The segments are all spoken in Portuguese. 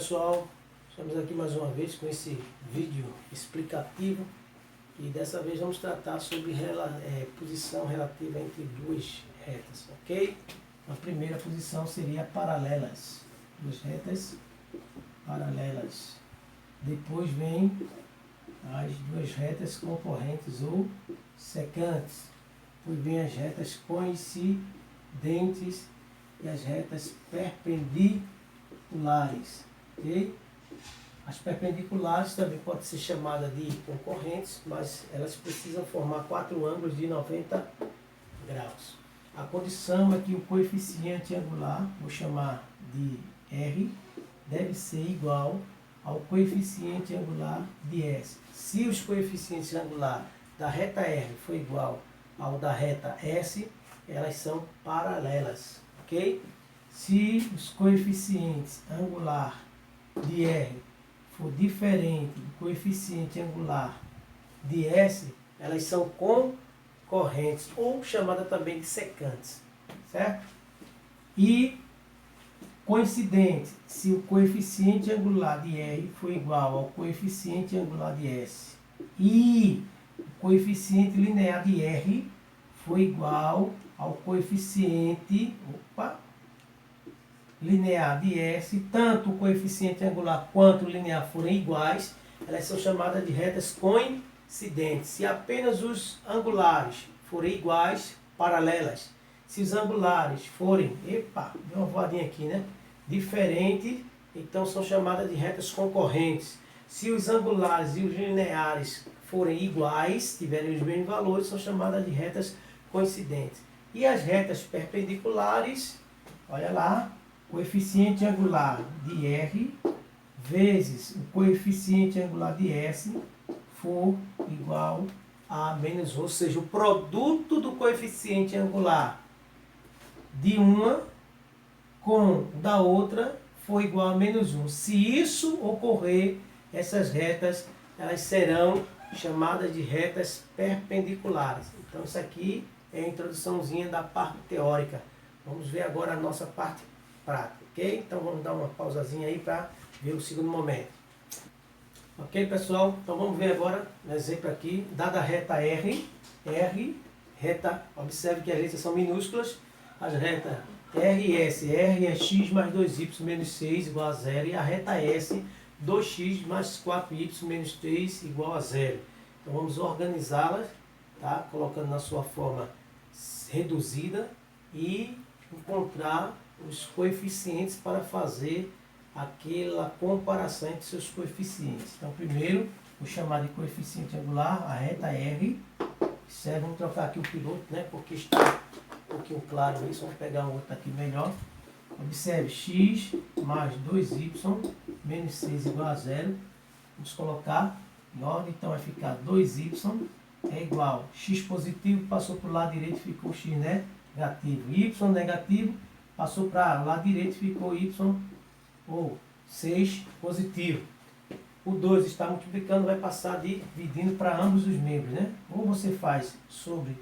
pessoal, estamos aqui mais uma vez com esse vídeo explicativo e dessa vez vamos tratar sobre posição relativa entre duas retas, ok? A primeira posição seria paralelas, duas retas paralelas. Depois vem as duas retas concorrentes ou secantes. Depois vem as retas coincidentes e as retas perpendiculares, ok? As perpendiculares também podem ser chamadas de concorrentes, mas elas precisam formar quatro ângulos de 90 graus. A condição é que o coeficiente angular, vou chamar de R, deve ser igual ao coeficiente angular de S. Se os coeficientes angulares da reta R for igual ao da reta S, elas são paralelas, ok? Se os coeficientes angular de R for diferente do coeficiente angular de S, elas são concorrentes, ou chamada também de secantes, certo? E coincidente, se o coeficiente angular de R for igual ao coeficiente angular de S e o coeficiente linear de R for igual ao coeficiente linear de S, tanto o coeficiente angular quanto o linear forem iguais, elas são chamadas de retas coincidentes. Se apenas os angulares forem iguais, paralelas. Se os angulares forem, deu uma voadinha aqui, né? Diferente, então são chamadas de retas concorrentes. Se os angulares e os lineares forem iguais, tiverem os mesmos valores, são chamadas de retas coincidentes. E as retas perpendiculares, olha lá, coeficiente angular de R vezes o coeficiente angular de S for igual a menos 1, ou seja, o produto do coeficiente angular de uma com da outra for igual a menos 1. Se isso ocorrer, essas retas elas serão chamadas de retas perpendiculares. Então isso aqui é a introduçãozinha da parte teórica. Vamos ver agora a nossa parte prática, ok? Então vamos dar uma pausazinha aí para ver o segundo momento. Ok, pessoal? Então vamos ver agora um exemplo aqui, dada a reta R, reta, observe que as letras são minúsculas, as retas R e S, R é x mais 2y menos 6 igual a 0, e a reta S, 2x mais 4y menos 3 igual a 0. Então vamos organizá-las, tá? Colocando na sua forma reduzida e encontrar os coeficientes para fazer aquela comparação entre seus coeficientes. Então primeiro, vou chamar de coeficiente angular a reta R, certo? Vamos trocar aqui o piloto, né? Porque está um pouquinho claro isso, vamos pegar um outro aqui melhor. Observe, x mais 2y menos 6 igual a 0. Vamos colocar em ordem, então vai ficar 2y é igual x positivo, passou para o lado direito, ficou x negativo. Y negativo, passou para o lado direito, ficou y ou 6 positivo. O 2 está multiplicando, vai passar dividindo para ambos os membros, né? Ou você faz sobre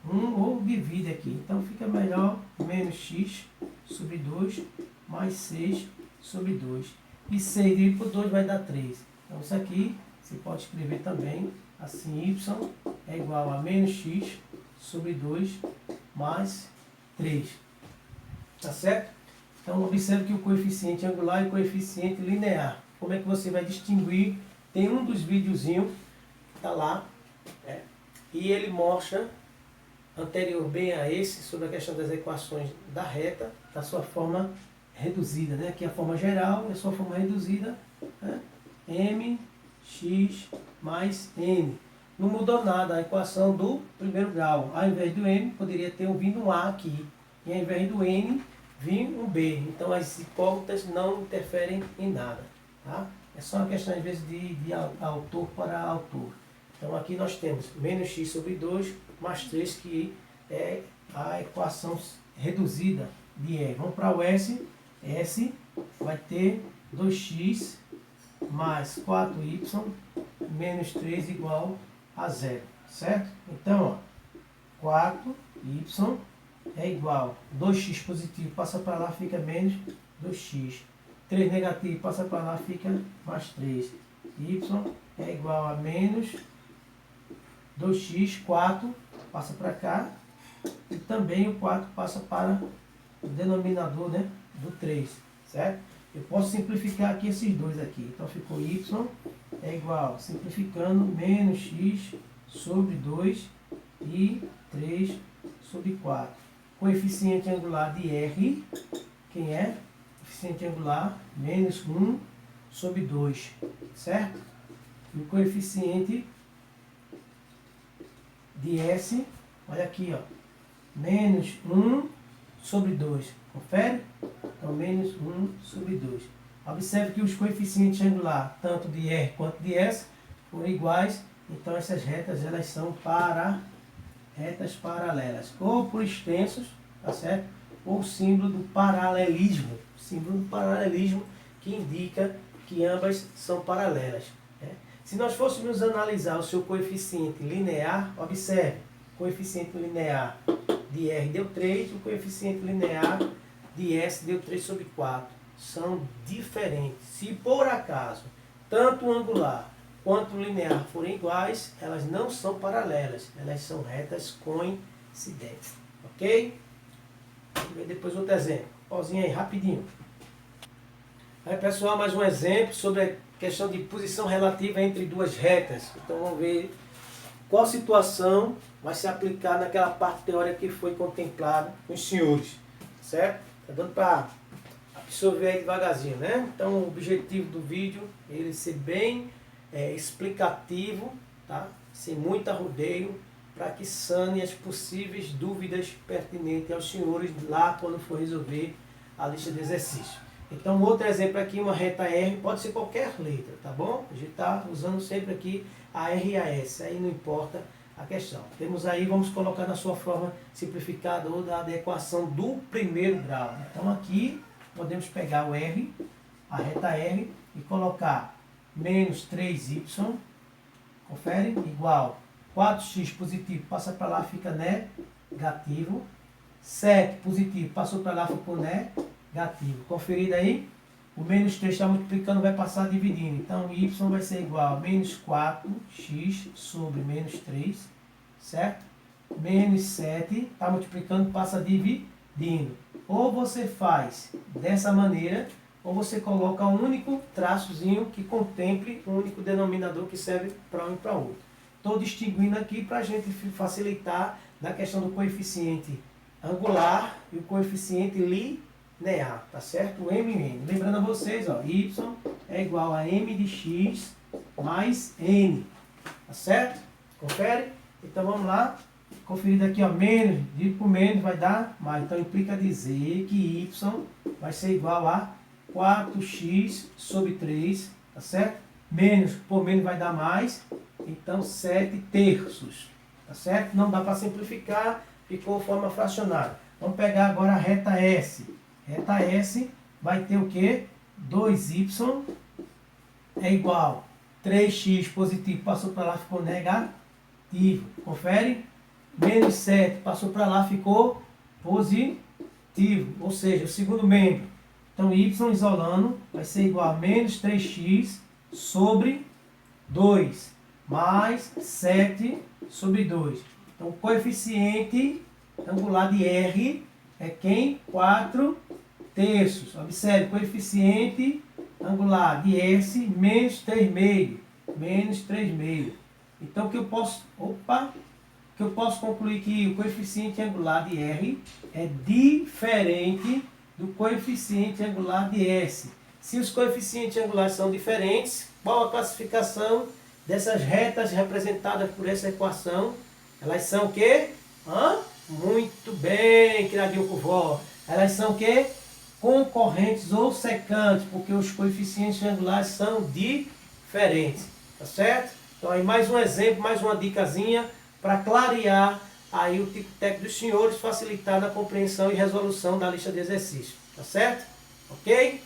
1 ou divide aqui. Então fica melhor menos x sobre 2 mais 6 sobre 2. E 6 dividido por 2 vai dar 3. Então isso aqui você pode escrever também assim, y é igual a menos x sobre 2 mais 3. Tá certo? Então observe que o coeficiente angular e o coeficiente linear. Como é que você vai distinguir? Tem um dos videozinhos que está lá, e ele mostra anterior bem a esse, sobre a questão das equações da reta, da sua forma reduzida, né? Aqui a forma geral, a sua forma reduzida, né? mx mais n. Não mudou nada a equação do primeiro grau. Ao invés do m, poderia ter vindo um a aqui. E ao invés do n, vir um b. Então as incógnitas não interferem em nada. Tá? É só uma questão, às vezes, de autor para autor. Então aqui nós temos menos x sobre 2 mais 3, que é a equação reduzida de R. Vamos para o S. S vai ter 2x mais 4y menos 3 igual a 0. Certo? Então, ó, 4y é igual a 2x positivo, passa para lá, fica menos 2x. 3 negativo passa para lá, fica mais 3. Y é igual a menos 2x, 4 passa para cá. E também o 4 passa para o denominador, né, do 3, certo? Eu posso simplificar aqui esses dois aqui. Então ficou y é igual, simplificando, menos x sobre 2 e 3 sobre 4. Coeficiente angular de R, quem é? Coeficiente angular, menos 1 sobre 2, certo? E o coeficiente de S, olha aqui, ó, menos 1 sobre 2. Confere? Então, menos 1 sobre 2. Observe que os coeficientes angulares, tanto de R quanto de S, foram iguais. Então, essas retas, elas são retas paralelas. Ou por extensos, tá certo? Ou símbolo do paralelismo. Símbolo do paralelismo que indica que ambas são paralelas. Né? Se nós fôssemos analisar o seu coeficiente linear, observe, coeficiente linear de R deu 3, o coeficiente linear de S deu 3 sobre 4. São diferentes. Se por acaso tanto o angular quanto o linear forem iguais, elas não são paralelas, elas são retas coincidentes. Ok? Vamos ver depois outro exemplo. Pauzinho aí, rapidinho. Aí, pessoal, mais um exemplo sobre a questão de posição relativa entre duas retas. Então, vamos ver qual situação vai se aplicar naquela parte teórica que foi contemplada com os senhores, certo? Tá dando para absorver aí devagarzinho, né? Então, o objetivo do vídeo é ele ser bem explicativo, tá? Sem muito arrodeio, para que sane as possíveis dúvidas pertinentes aos senhores lá quando for resolver a lista de exercícios. Então, outro exemplo aqui, uma reta R, pode ser qualquer letra, tá bom? A gente está usando sempre aqui a R e a S, aí não importa a questão. Temos aí, vamos colocar na sua forma simplificada ou da equação do primeiro grau. Então, aqui podemos pegar o R, a reta R, e colocar menos 3y, confere, igual 4x positivo, passa para lá, fica negativo. 7 positivo, passou para lá, ficou negativo. Conferido aí? O menos 3 está multiplicando, vai passar dividindo. Então, y vai ser igual a menos 4x sobre menos 3, certo? Menos 7, está multiplicando, passa dividindo. Ou você faz dessa maneira, ou você coloca um único traçozinho que contemple um único denominador que serve para um e para outro. Estou distinguindo aqui para a gente facilitar na questão do coeficiente angular e o coeficiente linear, tá certo? O m e n. Lembrando a vocês, ó, y é igual a m de x mais n, tá certo? Confere? Então vamos lá. Conferido aqui, ó, menos, dividido por menos vai dar mais. Então implica dizer que y vai ser igual a 4x sobre 3, tá certo? Menos por menos vai dar mais, então 7 terços, tá certo? Não dá para simplificar, ficou forma fracionária. Vamos pegar agora a reta S. Reta S vai ter o quê? 2y é igual 3x positivo, passou para lá, ficou negativo. Confere? Menos 7 passou para lá, ficou positivo. Ou seja, o segundo membro. Então, y isolando vai ser igual a menos 3x sobre 2, mais 7 sobre 2. Então, o coeficiente angular de R é quem? 4 terços. Observe, coeficiente angular de S, menos 3,5. Menos 3,5. Então, o que eu posso concluir que o coeficiente angular de R é diferente do coeficiente angular de S. Se os coeficientes angulares são diferentes, qual a classificação dessas retas representadas por essa equação? Elas são o quê? Muito bem, criadinho por vó. Elas são o quê? Concorrentes ou secantes, porque os coeficientes angulares são diferentes. Tá certo? Então aí mais um exemplo, mais uma dicasinha para clarear aí o tic-tac dos senhores, facilitar a compreensão e resolução da lista de exercícios. Tá certo? Ok?